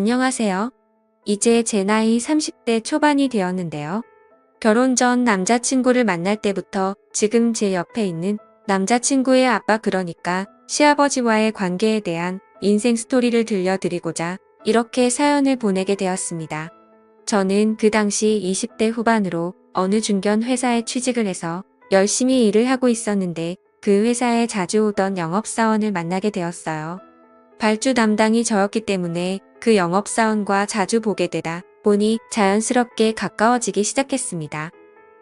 안녕하세요. 이제 제 나이 30대 초반이 되었는데요. 결혼 전 남자친구를 만날 때부터 지금 제 옆에 있는 남자친구의 아빠 그러니까 시아버지와의 관계에 대한 인생 스토리를 들려드리고자 이렇게 사연을 보내게 되었습니다. 저는 그 당시 20대 후반으로 어느 중견 회사에 취직을 해서 열심히 일을 하고 있었는데 그 회사에 자주 오던 영업사원을 만나게 되었어요. 발주 담당이 저였기 때문에 그 영업사원과 자주 보게 되다 보니 자연스럽게 가까워지기 시작했습니다.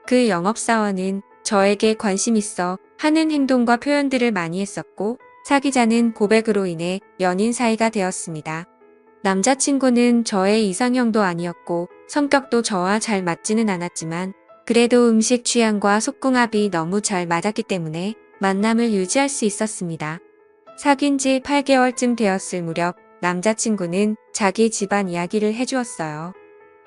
그 영업사원은 저에게 관심 있어 하는 행동과 표현들을 많이 했었고 사귀자는 고백으로 인해 연인 사이가 되었습니다. 남자친구는 저의 이상형도 아니었고 성격도 저와 잘 맞지는 않았지만 그래도 음식 취향과 속궁합이 너무 잘 맞았기 때문에 만남을 유지할 수 있었습니다. 사귄 지 8개월쯤 되었을 무렵 남자친구는 자기 집안 이야기를 해주었어요.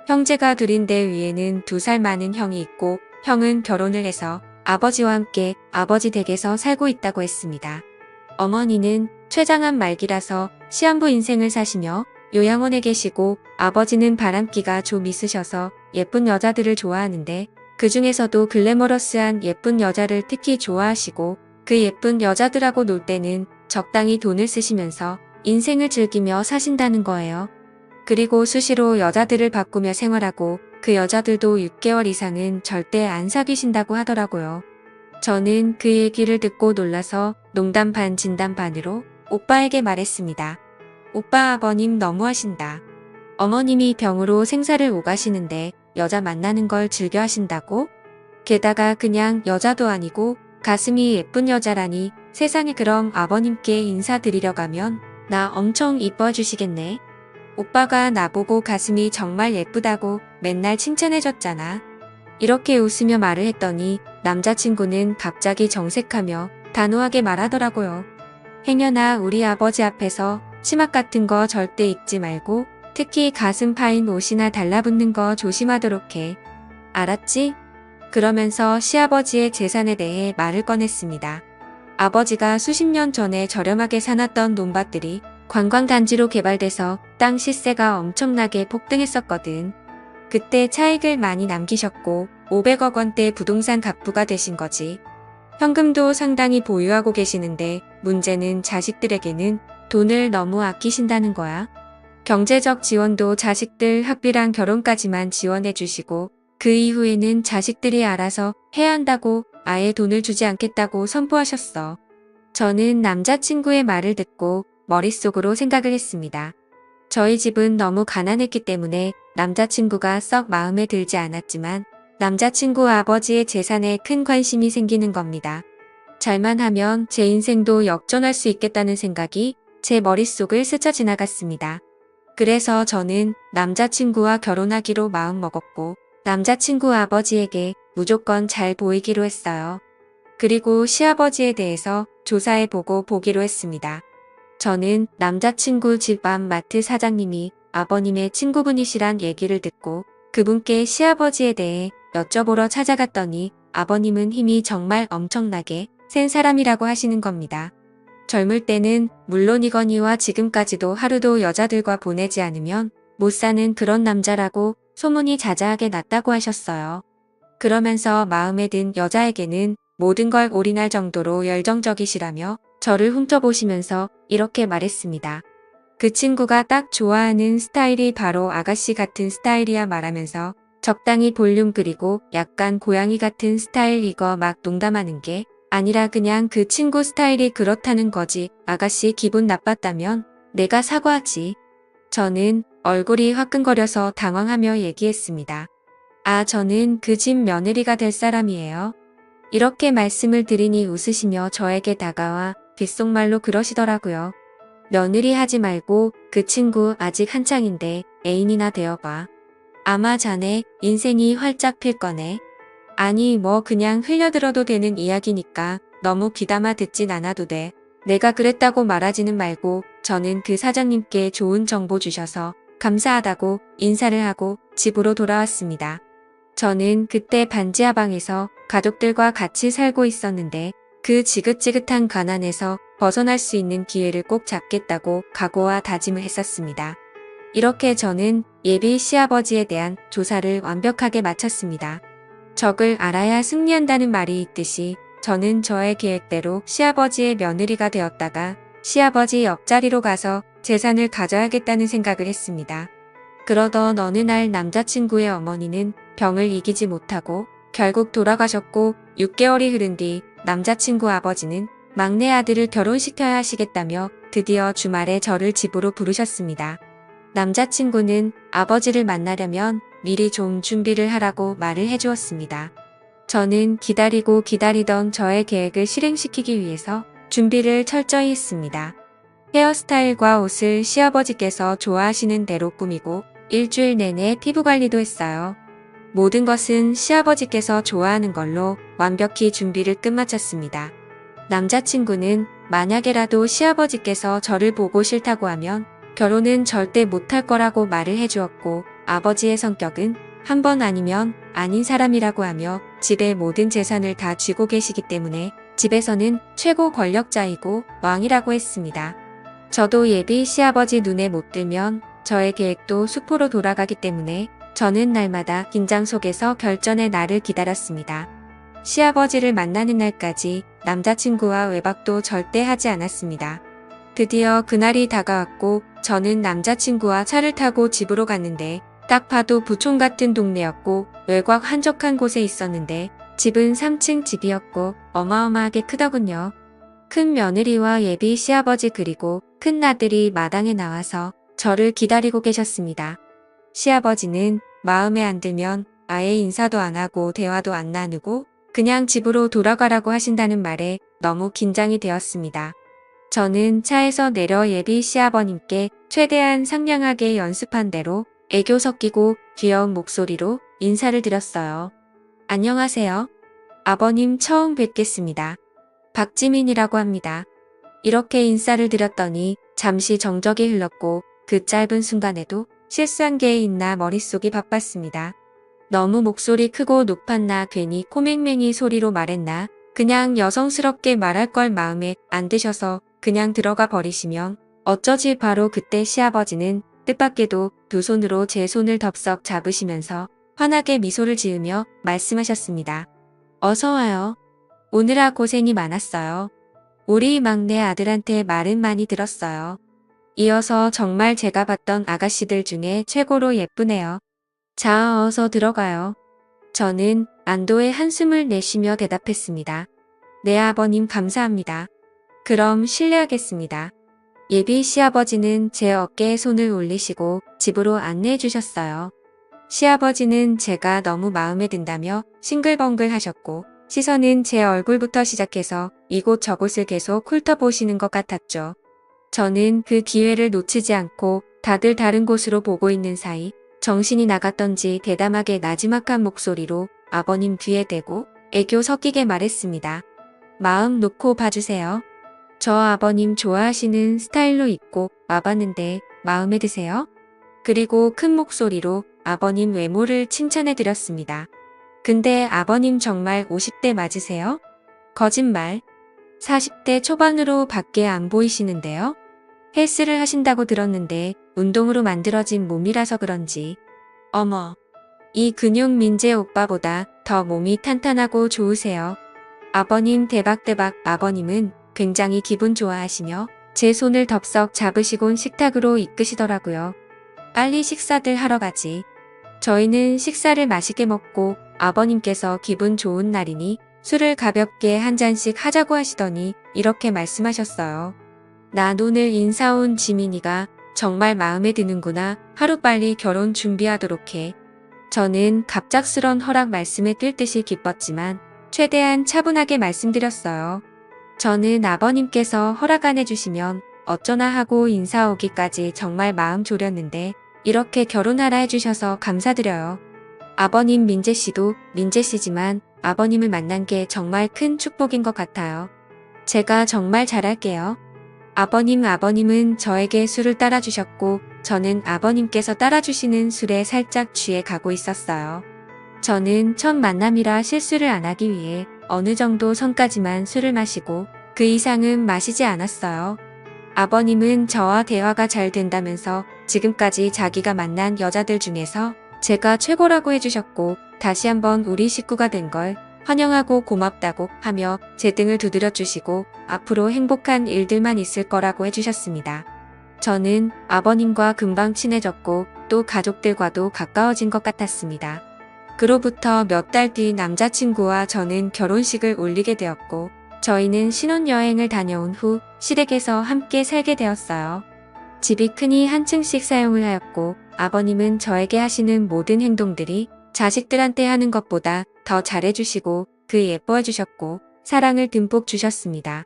형제가 둘인데 위에는 2살 많은 형이 있고 형은 결혼을 해서 아버지와 함께 아버지 댁에서 살고 있다고 했습니다. 어머니는 췌장암 말기라서 시한부 인생을 사시며 요양원에 계시고 아버지는 바람기가 좀 있으셔서 예쁜 여자들을 좋아하는데 그 중에서도 글래머러스한 예쁜 여자를 특히 좋아하시고 그 예쁜 여자들하고 놀 때는 적당히 돈을 쓰시면서 인생을 즐기며 사신다는 거예요. 그리고 수시로 여자들을 바꾸며 생활하고 그 여자들도 6개월 이상은 절대 안 사귀신다고 하더라고요. 저는 그 얘기를 듣고 놀라서 농담 반 진담 반으로 오빠에게 말했습니다. 오빠 아버님 너무하신다. 어머님이 병으로 생사를 오가시는데 여자 만나는 걸 즐겨 하신다고? 게다가 그냥 여자도 아니고 가슴이 예쁜 여자라니 세상에 그럼 아버님께 인사드리러 가면 나 엄청 이뻐해 주시겠네. 오빠가 나보고 가슴이 정말 예쁘다고 맨날 칭찬해줬잖아. 이렇게 웃으며 말을 했더니 남자친구는 갑자기 정색하며 단호하게 말하더라고요. 행여나 우리 아버지 앞에서 치맛 같은 거 절대 입지 말고 특히 가슴 파인 옷이나 달라붙는 거 조심하도록 해. 알았지? 그러면서 시아버지의 재산에 대해 말을 꺼냈습니다. 아버지가 수십 년 전에 저렴하게 사놨던 논밭들이 관광단지로 개발돼서 땅 시세가 엄청나게 폭등했었거든. 그때 차익을 많이 남기셨고 500억 원대 부동산 갑부가 되신 거지. 현금도 상당히 보유하고 계시는데 문제는 자식들에게는 돈을 너무 아끼신다는 거야. 경제적 지원도 자식들 학비랑 결혼까지만 지원해 주시고 그 이후에는 자식들이 알아서 해야 한다고 아예 돈을 주지 않겠다고 선포하셨어. 저는 남자친구의 말을 듣고 머릿속으로 생각을 했습니다. 저희 집은 너무 가난했기 때문에 남자친구가 썩 마음에 들지 않았지만 남자친구 아버지의 재산에 큰 관심이 생기는 겁니다. 잘만 하면 제 인생도 역전할 수 있겠다는 생각이 제 머릿속을 스쳐 지나갔습니다. 그래서 저는 남자친구와 결혼하기로 마음먹었고 남자친구 아버지에게 무조건 잘 보이기로 했어요. 그리고 시아버지에 대해서 조사해보고 보기로 했습니다. 저는 남자친구 집 앞 마트 사장님이 아버님의 친구분이시란 얘기를 듣고 그분께 시아버지에 대해 여쭤보러 찾아갔더니 아버님은 힘이 정말 엄청나게 센 사람이라고 하시는 겁니다. 젊을 때는 물론이거니와 지금까지도 하루도 여자들과 보내지 않으면 못 사는 그런 남자라고 소문이 자자하게 났다고 하셨어요. 그러면서 마음에 든 여자에게는 모든 걸 올인할 정도로 열정적이시라며 저를 훔쳐보시면서 이렇게 말했습니다. 그 친구가 딱 좋아하는 스타일이 바로 아가씨 같은 스타일이야 말하면서 적당히 볼륨 그리고 약간 고양이 같은 스타일 이거 막 농담하는 게 아니라 그냥 그 친구 스타일이 그렇다는 거지. 아가씨 기분 나빴다면 내가 사과하지. 저는 얼굴이 화끈거려서 당황하며 얘기했습니다. 아, 저는 그 집 며느리가 될 사람이에요. 이렇게 말씀을 드리니 웃으시며 저에게 다가와 귓속말로 그러시더라고요. 며느리 하지 말고 그 친구 아직 한창인데 애인이나 되어봐. 아마 자네 인생이 활짝 필 거네. 아니 뭐 그냥 흘려들어도 되는 이야기니까 너무 귀담아 듣진 않아도 돼. 내가 그랬다고 말하지는 말고 저는 그 사장님께 좋은 정보 주셔서 감사하다고 인사를 하고 집으로 돌아왔습니다. 저는 그때 반지하방에서 가족들과 같이 살고 있었는데 그 지긋지긋한 가난에서 벗어날 수 있는 기회를 꼭 잡겠다고 각오와 다짐을 했었습니다. 이렇게 저는 예비 시아버지에 대한 조사를 완벽하게 마쳤습니다. 적을 알아야 승리한다는 말이 있듯이 저는 저의 계획대로 시아버지의 며느리가 되었다가 시아버지 옆자리로 가서 재산을 가져야겠다는 생각을 했습니다. 그러던 어느 날 남자친구의 어머니는 병을 이기지 못하고 결국 돌아가셨고 6개월이 흐른 뒤 남자친구 아버지는 막내 아들을 결혼시켜야 하시겠다며 드디어 주말에 저를 집으로 부르셨습니다. 남자친구는 아버지를 만나려면 미리 좀 준비를 하라고 말을 해주었습니다. 저는 기다리고 기다리던 저의 계획을 실행시키기 위해서 준비를 철저히 했습니다. 헤어스타일과 옷을 시아버지께서 좋아하시는 대로 꾸미고 일주일 내내 피부 관리도 했어요. 모든 것은 시아버지께서 좋아하는 걸로 완벽히 준비를 끝마쳤습니다. 남자친구는 만약에라도 시아버지께서 저를 보고 싫다고 하면 결혼은 절대 못할 거라고 말을 해주었고 아버지의 성격은 한 번 아니면 아닌 사람이라고 하며 집의 모든 재산을 다 쥐고 계시기 때문에 집에서는 최고 권력자이고 왕이라고 했습니다. 저도 예비 시아버지 눈에 못 들면 저의 계획도 수포로 돌아가기 때문에 저는 날마다 긴장 속에서 결전의 날을 기다렸습니다. 시아버지를 만나는 날까지 남자친구와 외박도 절대 하지 않았습니다. 드디어 그날이 다가왔고 저는 남자친구와 차를 타고 집으로 갔는데 딱 봐도 부촌 같은 동네였고 외곽 한적한 곳에 있었는데 집은 3층 집이었고 어마어마하게 크더군요. 큰 며느리와 예비 시아버지 그리고 큰 아들이 마당에 나와서 저를 기다리고 계셨습니다. 시아버지는 마음에 안 들면 아예 인사도 안 하고 대화도 안 나누고 그냥 집으로 돌아가라고 하신다는 말에 너무 긴장이 되었습니다. 저는 차에서 내려 예비 시아버님께 최대한 상냥하게 연습한 대로 애교 섞이고 귀여운 목소리로 인사를 드렸어요. 안녕하세요. 아버님 처음 뵙겠습니다. 박지민이라고 합니다. 이렇게 인사를 드렸더니 잠시 정적이 흘렀고 그 짧은 순간에도 실수한 게 있나 머릿속이 바빴습니다. 너무 목소리 크고 높았나 괜히 코맹맹이 소리로 말했나 그냥 여성스럽게 말할 걸 마음에 안 드셔서 그냥 들어가 버리시면 어쩌지 바로 그때 시아버지는 뜻밖에도 두 손으로 제 손을 덥석 잡으시면서 환하게 미소를 지으며 말씀하셨습니다. 어서 와요. 오느라 고생이 많았어요. 우리 막내 아들한테 말은 많이 들었어요. 이어서 정말 제가 봤던 아가씨들 중에 최고로 예쁘네요. 자, 어서 들어가요. 저는 안도의 한숨을 내쉬며 대답했습니다. 네, 아버님 감사합니다. 그럼 실례하겠습니다. 예비 시아버지는 제 어깨에 손을 올리시고 집으로 안내해 주셨어요. 시아버지는 제가 너무 마음에 든다며 싱글벙글 하셨고 시선은 제 얼굴부터 시작해서 이곳 저곳을 계속 훑어보시는 것 같았죠. 저는 그 기회를 놓치지 않고 다들 다른 곳으로 보고 있는 사이 정신이 나갔던지 대담하게 나지막한 목소리로 아버님 뒤에 대고 애교 섞이게 말했습니다. 마음 놓고 봐주세요. 저 아버님 좋아하시는 스타일로 입고 와봤는데 마음에 드세요? 그리고 큰 목소리로 아버님 외모를 칭찬해 드렸습니다. 근데 아버님 정말 50대 맞으세요? 거짓말. 40대 초반으로 밖에 안 보이시는데요? 헬스를 하신다고 들었는데 운동으로 만들어진 몸이라서 그런지. 어머, 이 근육 민재 오빠보다 더 몸이 탄탄하고 좋으세요. 아버님 대박대박. 아버님은 굉장히 기분 좋아하시며 제 손을 덥석 잡으시곤 식탁으로 이끄시더라고요. 빨리 식사들 하러 가지. 저희는 식사를 맛있게 먹고 아버님께서 기분 좋은 날이니 술을 가볍게 한 잔씩 하자고 하시더니 이렇게 말씀하셨어요. 나 오늘 인사 온 지민이가 정말 마음에 드는구나. 하루빨리 결혼 준비하도록 해. 저는 갑작스런 허락 말씀에 뜰 듯이 기뻤지만 최대한 차분하게 말씀드렸어요. 저는 아버님께서 허락 안 해주시면 어쩌나 하고 인사 오기까지 정말 마음 졸였는데 이렇게 결혼하라 해주셔서 감사드려요. 아버님 민재씨도 민재씨지만 아버님을 만난 게 정말 큰 축복인 것 같아요. 제가 정말 잘할게요. 아버님은 저에게 술을 따라주셨고 저는 아버님께서 따라주시는 술에 살짝 취해 가고 있었어요. 저는 첫 만남이라 실수를 안 하기 위해 어느 정도 선까지만 술을 마시고 그 이상은 마시지 않았어요. 아버님은 저와 대화가 잘 된다면서 지금까지 자기가 만난 여자들 중에서 제가 최고라고 해주셨고 다시 한번 우리 식구가 된 걸 환영하고 고맙다고 하며 제 등을 두드려 주시고 앞으로 행복한 일들만 있을 거라고 해주셨습니다. 저는 아버님과 금방 친해졌고 또 가족들과도 가까워진 것 같았습니다. 그로부터 몇 달 뒤 남자친구와 저는 결혼식을 올리게 되었고 저희는 신혼여행을 다녀온 후 시댁에서 함께 살게 되었어요. 집이 크니 한 층씩 사용을 하였고 아버님은 저에게 하시는 모든 행동들이 자식들한테 하는 것보다 더 잘해주시고 그 예뻐해 주셨고 사랑을 듬뿍 주셨습니다.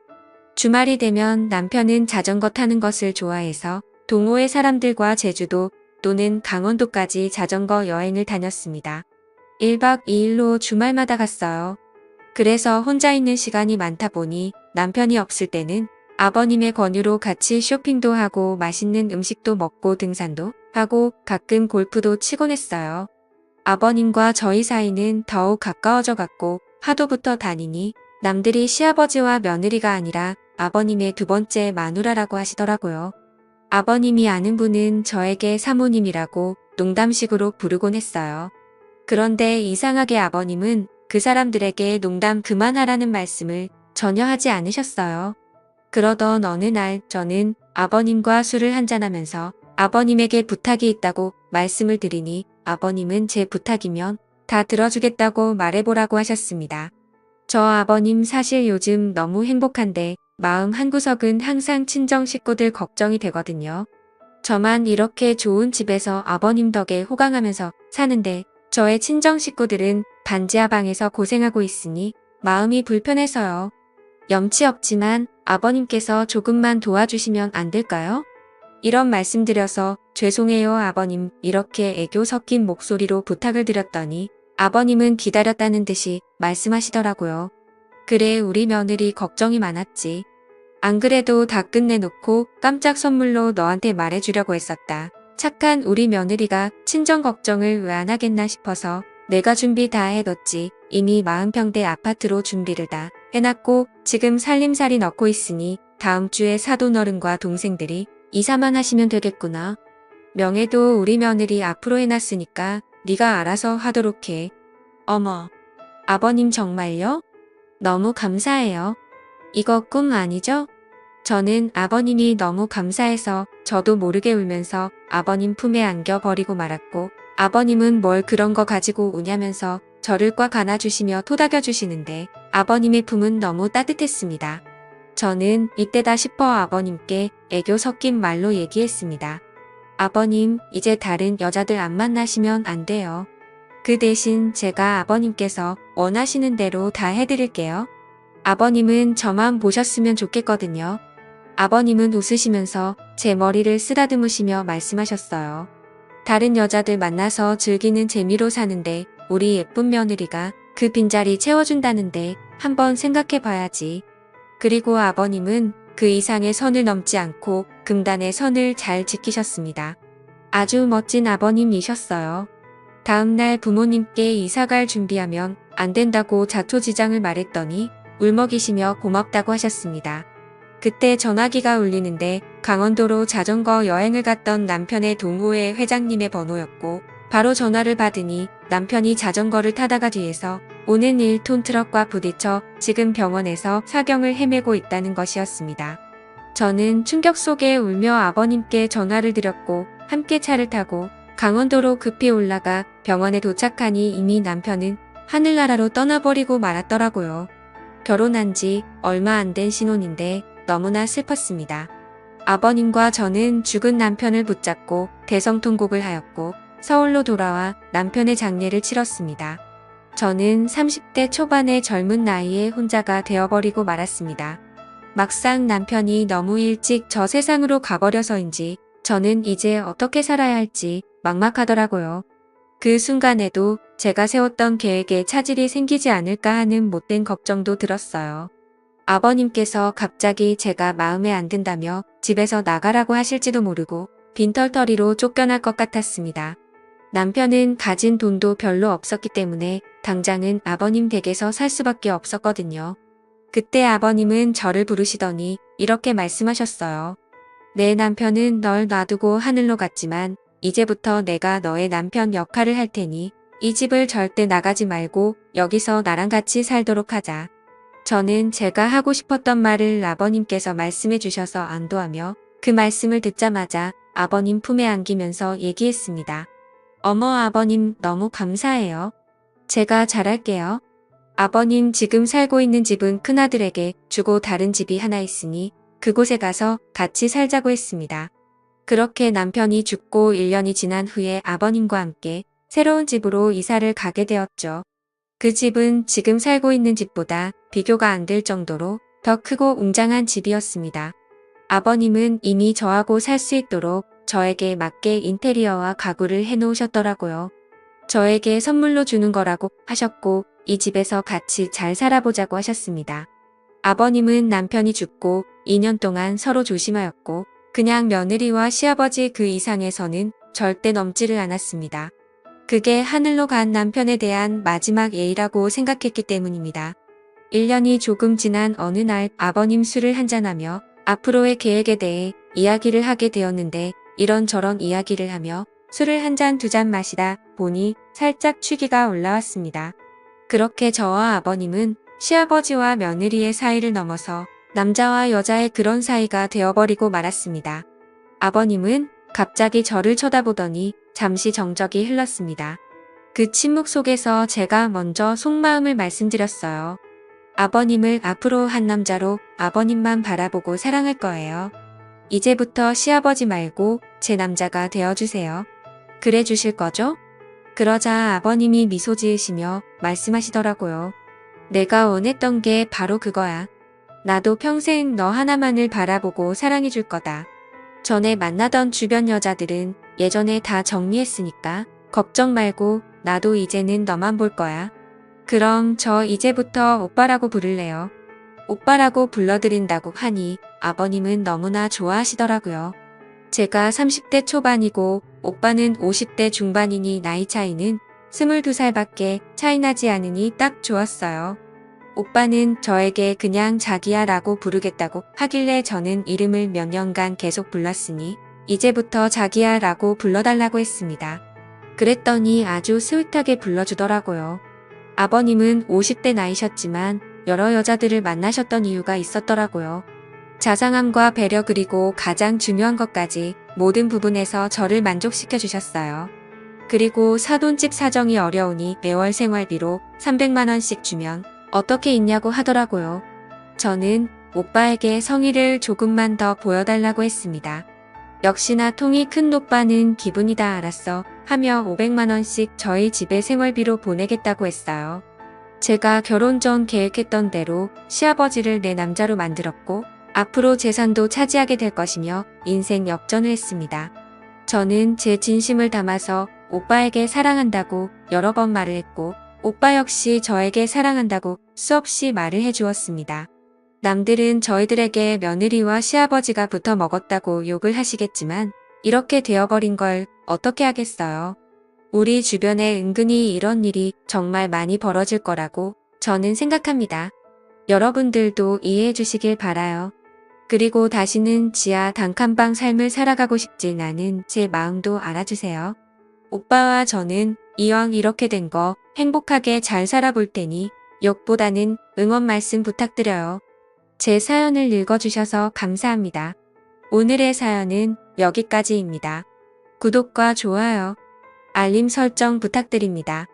주말이 되면 남편은 자전거 타는 것을 좋아해서 동호회 사람들과 제주도 또는 강원도까지 자전거 여행을 다녔습니다. 1박 2일로 주말마다 갔어요. 그래서 혼자 있는 시간이 많다 보니 남편이 없을 때는 아버님의 권유로 같이 쇼핑도 하고 맛있는 음식도 먹고 등산도 하고 가끔 골프도 치곤 했어요. 아버님과 저희 사이는 더욱 가까워져 갔고 하도부터 다니니 남들이 시아버지와 며느리가 아니라 아버님의 두 번째 마누라라고 하시더라고요. 아버님이 아는 분은 저에게 사모님이라고 농담식으로 부르곤 했어요. 그런데 이상하게 아버님은 그 사람들에게 농담 그만하라는 말씀을 전혀 하지 않으셨어요. 그러던 어느 날 저는 아버님과 술을 한잔하면서 아버님에게 부탁이 있다고 말씀을 드리니 아버님은 제 부탁이면 다 들어주겠다고 말해보라고 하셨습니다. 저 아버님 사실 요즘 너무 행복한데 마음 한구석은 항상 친정 식구들 걱정이 되거든요. 저만 이렇게 좋은 집에서 아버님 덕에 호강하면서 사는데 저의 친정 식구들은 반지하방에서 고생하고 있으니 마음이 불편해서요. 염치 없지만 아버님께서 조금만 도와주시면 안 될까요? 이런 말씀드려서 죄송해요 아버님 이렇게 애교 섞인 목소리로 부탁을 드렸더니 아버님은 기다렸다는 듯이 말씀하시더라고요. 그래 우리 며느리 걱정이 많았지. 안 그래도 다 끝내놓고 깜짝 선물로 너한테 말해주려고 했었다. 착한 우리 며느리가 친정 걱정을 왜 안 하겠나 싶어서 내가 준비 다 해뒀지. 이미 40평대 아파트로 준비를 다 해놨고 지금 살림살이 넣고 있으니 다음 주에 사돈어른과 동생들이 이사만 하시면 되겠구나. 명예도 우리 며느리 앞으로 해놨으니까 네가 알아서 하도록 해. 어머, 아버님 정말요? 너무 감사해요. 이거 꿈 아니죠? 저는 아버님이 너무 감사해서 저도 모르게 울면서 아버님 품에 안겨 버리고 말았고 아버님은 뭘 그런 거 가지고 우냐면서 저를 꽉 안아주시며 토닥여 주시는데 아버님의 품은 너무 따뜻했습니다. 저는 이때다 싶어 아버님께 애교 섞인 말로 얘기했습니다. 아버님, 이제 다른 여자들 안 만나시면 안 돼요. 그 대신 제가 아버님께서 원하시는 대로 다 해드릴게요. 아버님은 저만 보셨으면 좋겠거든요. 아버님은 웃으시면서 제 머리를 쓰다듬으시며 말씀하셨어요. 다른 여자들 만나서 즐기는 재미로 사는데 우리 예쁜 며느리가 그 빈자리 채워준다는데 한번 생각해 봐야지. 그리고 아버님은 그 이상의 선을 넘지 않고 금단의 선을 잘 지키셨습니다. 아주 멋진 아버님이셨어요. 다음날 부모님께 이사갈 준비하면 안 된다고 자초지장을 말했더니 울먹이시며 고맙다고 하셨습니다. 그때 전화기가 울리는데 강원도로 자전거 여행을 갔던 남편의 동호회 회장님의 번호였고 바로 전화를 받으니 남편이 자전거를 타다가 뒤에서 오는 1톤 트럭과 부딪혀 지금 병원에서 사경을 헤매고 있다는 것이었습니다. 저는 충격 속에 울며 아버님께 전화를 드렸고 함께 차를 타고 강원도로 급히 올라가 병원에 도착하니 이미 남편은 하늘나라로 떠나버리고 말았더라고요. 결혼한 지 얼마 안 된 신혼인데 너무나 슬펐습니다. 아버님과 저는 죽은 남편을 붙잡고 대성통곡을 하였고 서울로 돌아와 남편의 장례를 치렀습니다. 저는 30대 초반의 젊은 나이에 혼자가 되어버리고 말았습니다. 막상 남편이 너무 일찍 저 세상으로 가버려서인지 저는 이제 어떻게 살아야 할지 막막하더라고요. 그 순간에도 제가 세웠던 계획에 차질이 생기지 않을까 하는 못된 걱정도 들었어요. 아버님께서 갑자기 제가 마음에 안 든다며 집에서 나가라고 하실지도 모르고 빈털터리로 쫓겨날 것 같았습니다. 남편은 가진 돈도 별로 없었기 때문에 당장은 아버님 댁에서 살 수밖에 없었거든요. 그때 아버님은 저를 부르시더니 이렇게 말씀하셨어요. 내 남편은 널 놔두고 하늘로 갔지만 이제부터 내가 너의 남편 역할을 할 테니 이 집을 절대 나가지 말고 여기서 나랑 같이 살도록 하자. 저는 제가 하고 싶었던 말을 아버님께서 말씀해 주셔서 안도하며 그 말씀을 듣자마자 아버님 품에 안기면서 얘기했습니다. 어머 아버님 너무 감사해요. 제가 잘할게요. 아버님 지금 살고 있는 집은 큰아들에게 주고 다른 집이 하나 있으니 그곳에 가서 같이 살자고 했습니다. 그렇게 남편이 죽고 1년이 지난 후에 아버님과 함께 새로운 집으로 이사를 가게 되었죠. 그 집은 지금 살고 있는 집보다 비교가 안 될 정도로 더 크고 웅장한 집이었습니다. 아버님은 이미 저하고 살 수 있도록 저에게 맞게 인테리어와 가구를 해놓으셨더라고요. 저에게 선물로 주는 거라고 하셨고 이 집에서 같이 잘 살아보자고 하셨습니다. 아버님은 남편이 죽고 2년 동안 서로 조심하였고 그냥 며느리와 시아버지 그 이상에서는 절대 넘지를 않았습니다. 그게 하늘로 간 남편에 대한 마지막 예의라고 생각했기 때문입니다. 1년이 조금 지난 어느 날 아버님 술을 한잔하며 앞으로의 계획에 대해 이야기를 하게 되었는데 이런저런 이야기를 하며 술을 한 잔 두 잔 마시다 보니 살짝 취기가 올라왔습니다. 그렇게 저와 아버님은 시아버지와 며느리의 사이를 넘어서 남자와 여자의 그런 사이가 되어버리고 말았습니다. 아버님은 갑자기 저를 쳐다보더니 잠시 정적이 흘렀습니다. 그 침묵 속에서 제가 먼저 속마음을 말씀드렸어요. 아버님을 앞으로 한 남자로 아버님만 바라보고 사랑할 거예요. 이제부터 시아버지 말고 제 남자가 되어주세요. 그래 주실 거죠? 그러자 아버님이 미소 지으시며 말씀하시더라고요. 내가 원했던 게 바로 그거야. 나도 평생 너 하나만을 바라보고 사랑해 줄 거다. 전에 만나던 주변 여자들은 예전에 다 정리했으니까 걱정 말고 나도 이제는 너만 볼 거야. 그럼 저 이제부터 오빠라고 부를래요. 오빠라고 불러드린다고 하니 아버님은 너무나 좋아하시더라고요. 제가 30대 초반이고 오빠는 50대 중반이니 나이 차이는 22살밖에 차이 나지 않으니 딱 좋았어요. 오빠는 저에게 그냥 자기야 라고 부르겠다고 하길래 저는 이름을 몇 년간 계속 불렀으니 이제부터 자기야 라고 불러달라고 했습니다. 그랬더니 아주 스윗하게 불러주더라고요. 아버님은 50대 나이셨지만 여러 여자들을 만나셨던 이유가 있었더라고요. 자상함과 배려 그리고 가장 중요한 것까지 모든 부분에서 저를 만족시켜 주셨어요. 그리고 사돈집 사정이 어려우니 매월 생활비로 300만 원씩 주면 어떻게 있냐고 하더라고요. 저는 오빠에게 성의를 조금만 더 보여달라고 했습니다. 역시나 통이 큰 오빠는 기분이다 알았어 하며 500만 원씩 저희 집에 생활비로 보내겠다고 했어요. 제가 결혼 전 계획했던 대로 시아버지를 내 남자로 만들었고 앞으로 재산도 차지하게 될 것이며 인생 역전을 했습니다. 저는 제 진심을 담아서 오빠에게 사랑한다고 여러 번 말을 했고 오빠 역시 저에게 사랑한다고 수없이 말을 해주었습니다. 남들은 저희들에게 며느리와 시아버지가 붙어 먹었다고 욕을 하시겠지만 이렇게 되어버린 걸 어떻게 하겠어요. 우리 주변에 은근히 이런 일이 정말 많이 벌어질 거라고 저는 생각합니다. 여러분들도 이해해 주시길 바라요. 그리고 다시는 지하 단칸방 삶을 살아가고 싶진 않은 제 마음도 알아주세요. 오빠와 저는 이왕 이렇게 된 거 행복하게 잘 살아볼 테니 욕보다는 응원 말씀 부탁드려요. 제 사연을 읽어주셔서 감사합니다. 오늘의 사연은 여기까지입니다. 구독과 좋아요, 알림 설정 부탁드립니다.